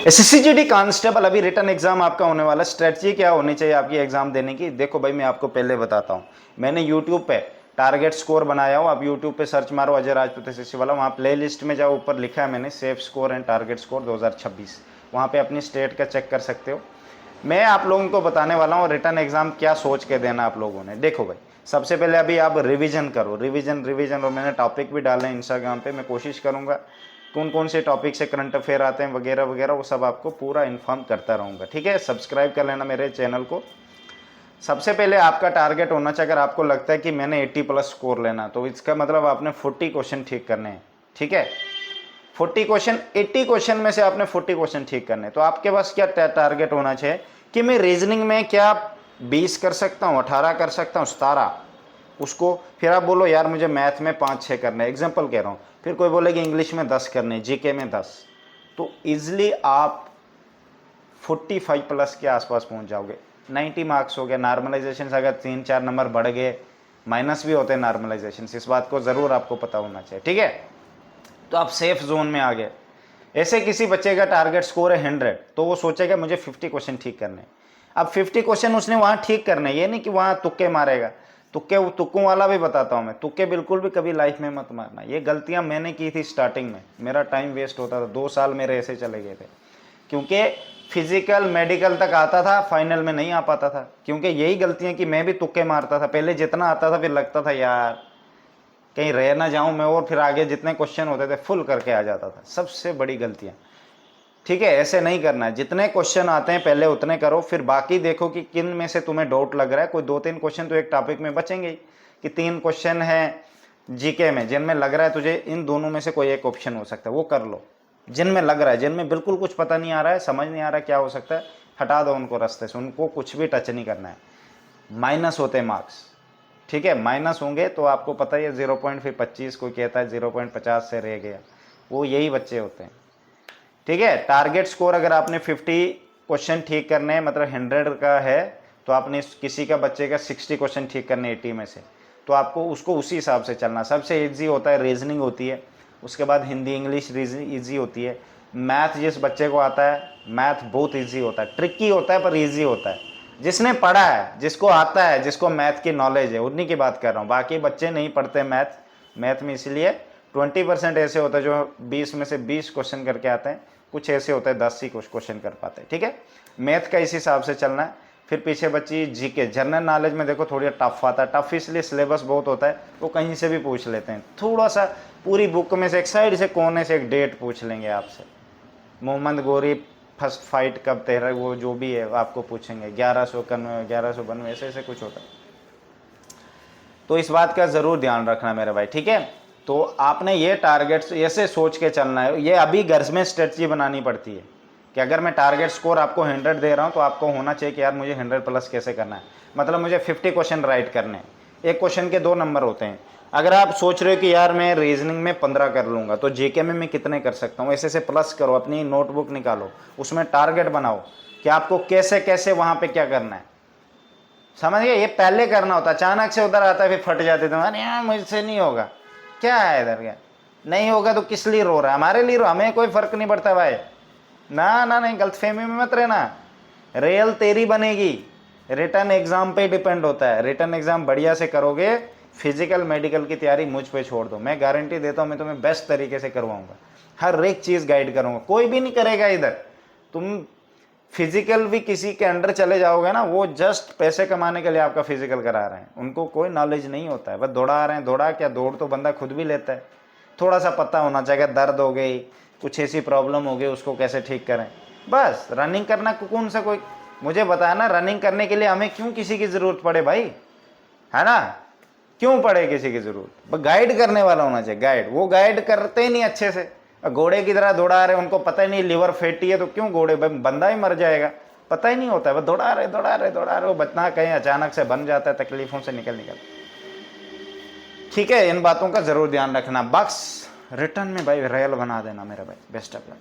SSC GD constable अभी return exam आपका होने वाला है। स्ट्रेटजी क्या होनी चाहिए आपकी एग्जाम देने की? देखो भाई, मैं आपको पहले बताता हूँ। मैंने यूट्यूब पे टारगेट स्कोर बनाया हो, आप यूट्यूब पे सर्च मारो अजय राजपूत एसएससी वाला, वहाँ प्ले लिस्ट में जाओ, ऊपर लिखा है मैंने safe score and target score 2026, वहाँ पे अपनी स्टेट का चेक कर सकते हो। मैं आप लोगों को बताने वाला हूँ रिटर्न एग्जाम क्या सोच के देना आप लोगों ने। देखो भाई, सबसे पहले अभी आप रिवीजन करो, रिवीजन, और मैंने टॉपिक भी डाले हैं इंस्टाग्राम पे। मैं कोशिश करूँगा कौन कौन से टॉपिक से करंट अफेयर आते हैं वगैरह वगैरह, वो सब आपको पूरा इन्फॉर्म करता रहूँगा। ठीक है, सब्सक्राइब कर लेना मेरे चैनल को। सबसे पहले आपका टारगेट होना चाहिए, अगर आपको लगता है कि मैंने 80+ स्कोर लेना, तो इसका मतलब आपने 40 क्वेश्चन ठीक करने हैं। ठीक है, 40 क्वेश्चन, 80 क्वेश्चन में से आपने 40 क्वेश्चन ठीक करने। तो आपके पास क्या टारगेट होना चाहिए कि मैं रीजनिंग में क्या 20 कर सकता हूँ, 18 कर सकता हूँ, 17, उसको फिर आप बोलो यार मुझे मैथ में 5-6 करने, एग्जाम्पल कह रहा हूँ। फिर कोई बोले कि इंग्लिश में 10 करने, जीके में 10, तो इजिली आप 45+ के आसपास पहुंच जाओगे। 90 मार्क्स हो गए। नॉर्मलाइजेशन अगर 3-4 नंबर बढ़ गए, माइनस भी होते हैं नॉर्मलाइजेशन, इस बात को ज़रूर आपको पता होना चाहिए। ठीक है, तो आप सेफ जोन में आ गए। ऐसे किसी बच्चे का टारगेट स्कोर है 100, तो वो सोचेगा मुझे 50 क्वेश्चन ठीक करने। अब 50 क्वेश्चन उसने वहाँ ठीक करने, ये नहीं कि वहाँ तुक्के मारेगा। तुक्कों वाला भी बताता हूँ मैं, तुक्के बिल्कुल भी कभी लाइफ में मत मारना। ये गलतियाँ मैंने की थी स्टार्टिंग में, मेरा टाइम वेस्ट होता था, 2 साल मेरे ऐसे चले गए थे, क्योंकि फिजिकल मेडिकल तक आता था, फाइनल में नहीं आ पाता था, क्योंकि यही गलतियाँ कि मैं भी तुक्के मारता था। पहले जितना आता था फिर लगता था यार कहीं रह ना जाऊं मैं, और फिर आगे जितने क्वेश्चन होते थे फुल करके आ जाता था। सबसे बड़ी गलतियां। ठीक है, ऐसे नहीं करना है। जितने क्वेश्चन आते हैं पहले उतने करो, फिर बाकी देखो कि किन में से तुम्हें डाउट लग रहा है। कोई 2-3 क्वेश्चन तो एक टॉपिक में बचेंगे ही, कि 3 क्वेश्चन है जीके में जिनमें लग रहा है तुझे इन दोनों में से कोई एक ऑप्शन हो सकता है, वो कर लो। जिनमें लग रहा है, जिनमें बिल्कुल कुछ पता नहीं आ रहा है, समझ नहीं आ रहा है क्या हो सकता है, हटा दो उनको रास्ते से, उनको कुछ भी टच नहीं करना है। माइनस होते हैं मार्क्स। ठीक है, माइनस होंगे तो आपको पता ही है 0.25, कोई कहता है 0.50 से रह गया, वो यही बच्चे होते हैं। ठीक है, टारगेट स्कोर अगर आपने 50 क्वेश्चन ठीक करने हैं, मतलब 100 का है, तो आपने किसी का बच्चे का 60 क्वेश्चन ठीक करने 80 में से, तो आपको उसको उसी हिसाब से चलना। सबसे ईजी होता है रीजनिंग होती है, उसके बाद हिंदी इंग्लिश ईजी होती है। मैथ जिस बच्चे को आता है, मैथ बहुत ईजी होता है, ट्रिकी होता है पर ईजी होता है। जिसने पढ़ा है, जिसको आता है, जिसको मैथ की नॉलेज है, उन्हीं की बात कर रहा हूँ। बाकी बच्चे नहीं पढ़ते मैथ में, इसलिए 20% ऐसे होते हैं जो 20 में से 20 क्वेश्चन करके आते हैं, कुछ ऐसे होते हैं 10 ही क्वेश्चन कर पाते हैं। ठीक है, मैथ का इस हिसाब से चलना है। फिर पीछे बच्ची जीके, जनरल नॉलेज में देखो थोड़ी टफ आता है। टफ इसलिए सिलेबस बहुत होता है, वो कहीं से भी पूछ लेते हैं, थोड़ा सा पूरी बुक में से एक साइड से कोने से एक डेट पूछ लेंगे आपसे, मोहम्मद गोरी फर्स्ट फाइट कब तैरा, वो जो भी है आपको पूछेंगे, 1191, 1192, ऐसे ऐसे कुछ होता है। तो इस बात का ज़रूर ध्यान रखना मेरे भाई। ठीक है, तो आपने ये टारगेट्स ऐसे सोच के चलना है। ये अभी घर में स्ट्रेटजी बनानी पड़ती है कि अगर मैं टारगेट स्कोर आपको 100 दे रहा हूँ, तो आपको होना चाहिए कि यार मुझे 100+ कैसे करना है। मतलब मुझे 50 क्वेश्चन राइट करने हैं, एक क्वेश्चन के 2 नंबर होते हैं। अगर आप सोच रहे हो कि यार मैं रीजनिंग में 15 कर लूँगा, तो जीके में मैं कितने कर सकता हूँ, ऐसे से प्लस करो, अपनी नोटबुक निकालो, उसमें टारगेट बनाओ कि आपको कैसे कैसे वहाँ पे क्या करना है। समझ गए, ये पहले करना होता, अचानक से उधर आता है फिर फट जाते थे, अरे यार मुझसे नहीं होगा, क्या है इधर, क्या नहीं होगा तो किस लिए रो रहा है, हमारे लिए रो, हमें कोई फर्क नहीं पड़ता भाई। ना ना नहीं, गलतफहमी में मत रहना, रियल तेरी बनेगी। रिटर्न एग्जाम पे डिपेंड होता है, रिटर्न एग्जाम बढ़िया से करोगे, फिजिकल मेडिकल की तैयारी मुझ पे छोड़ दो, मैं गारंटी देता हूँ, मैं तुम्हें बेस्ट तरीके से करवाऊंगा, हर एक चीज़ गाइड करूंगा, कोई भी नहीं करेगा इधर। तुम फिजिकल भी किसी के अंडर चले जाओगे ना, वो जस्ट पैसे कमाने के लिए आपका फिजिकल करा रहे हैं, उनको कोई नॉलेज नहीं होता है, बस दौड़ा रहे हैं। दौड़ा क्या, दौड़ तो बंदा खुद भी लेता है, थोड़ा सा पता होना चाहिए, दर्द हो गई, कुछ ऐसी प्रॉब्लम हो गई, उसको कैसे ठीक करें। बस रनिंग करना कौन सा कोई, मुझे बताया ना, रनिंग करने के लिए हमें क्यों किसी की ज़रूरत पड़े भाई, है ना, क्यों पड़े किसी की ज़रूरत, गाइड करने वाला होना चाहिए, गाइड। वो गाइड करते ही नहीं अच्छे से, घोड़े की तरह दौड़ा रहे, उनको पता ही नहीं लिवर फैटी है, तो क्यों घोड़े, बंदा ही मर जाएगा, पता ही नहीं होता है, बस दौड़ा रहे दौड़ा रहे दौड़ा रहे, वो बचना कहीं अचानक से बन जाता है, तकलीफों से निकल निकल। ठीक है, इन बातों का जरूर ध्यान रखना। बक्स रिटर्न में भाई रियल बना देना मेरे भाई, बेस्ट ऑफ लक।